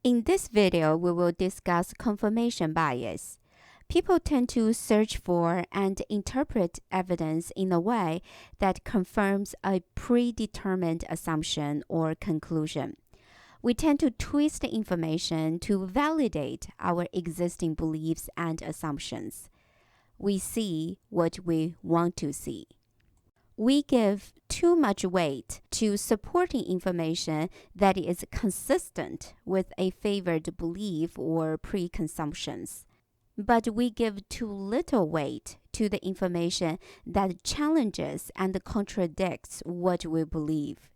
In this video, we will discuss confirmation bias. People tend to search for and interpret evidence in a way that confirms a predetermined assumption or conclusion. We tend to twist information to validate our existing beliefs and assumptions. We see what we want to see. We give too much weight to supporting information that is consistent with a favored belief or preconceptions. But we give too little weight to the information that challenges and contradicts what we believe.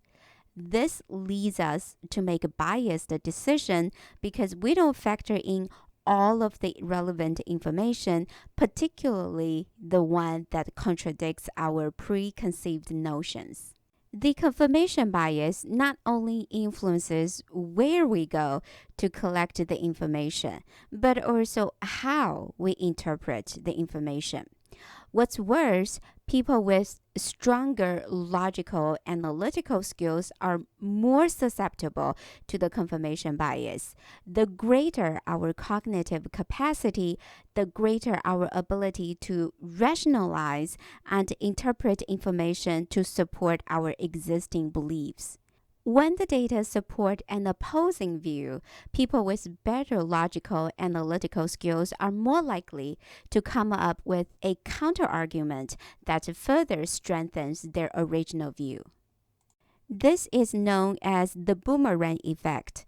This leads us to make a biased decision because we don't factor in all of the relevant information, particularly the one that contradicts our preconceived notions. The confirmation bias not only influences where we go to collect the information, but also how we interpret the information. What's worse, people with stronger logical analytical skills are more susceptible to the confirmation bias. The greater our cognitive capacity, the greater our ability to rationalize and interpret information to support our existing beliefs. When the data support an opposing view, people with better logical analytical skills are more likely to come up with a counterargument that further strengthens their original view. This is known as the boomerang effect.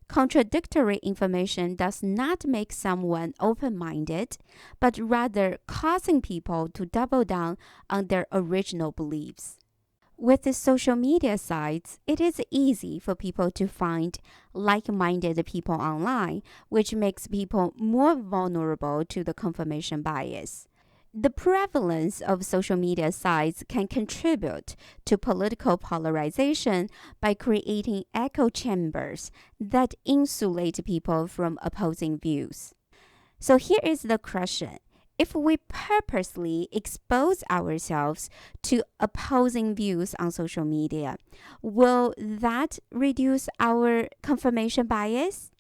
Contradictory information does not make someone open-minded, but rather causing people to double down on their original beliefs. With the social media sites, it is easy for people to find like-minded people online, which makes people more vulnerable to the confirmation bias. The prevalence of social media sites can contribute to political polarization by creating echo chambers that insulate people from opposing views. So here is the question. If we purposely expose ourselves to opposing views on social media, will that reduce our confirmation bias?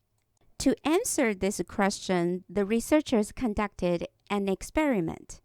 To answer this question, the researchers conducted an experiment.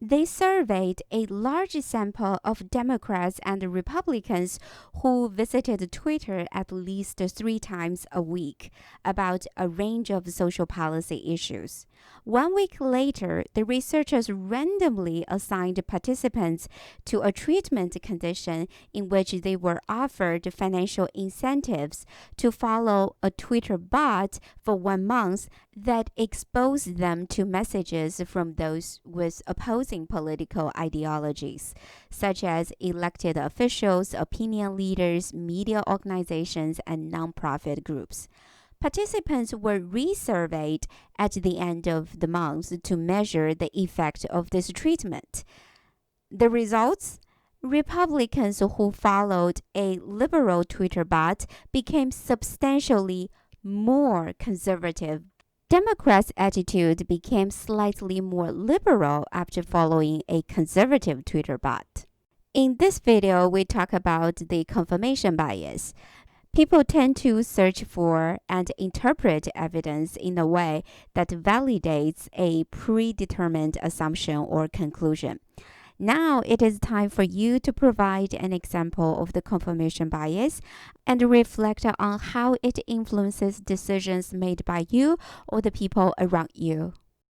They surveyed a large sample of Democrats and Republicans who visited Twitter at least 3 times a week about a range of social policy issues. 1 week later, the researchers randomly assigned participants to a treatment condition in which they were offered financial incentives to follow a Twitter bot for 1 month that exposed them to messages from those with opposing political ideologies, such as elected officials, opinion leaders, media organizations, and nonprofit groups. Participants were resurveyed at the end of the month to measure the effect of this treatment. The results? Republicans who followed a liberal Twitter bot became substantially more conservative. Democrats' attitude became slightly more liberal after following a conservative Twitter bot. In this video, we talk about the confirmation bias. People tend to search for and interpret evidence in a way that validates a predetermined assumption or conclusion. Now it is time for you to provide an example of the confirmation bias and reflect on how it influences decisions made by you or the people around you.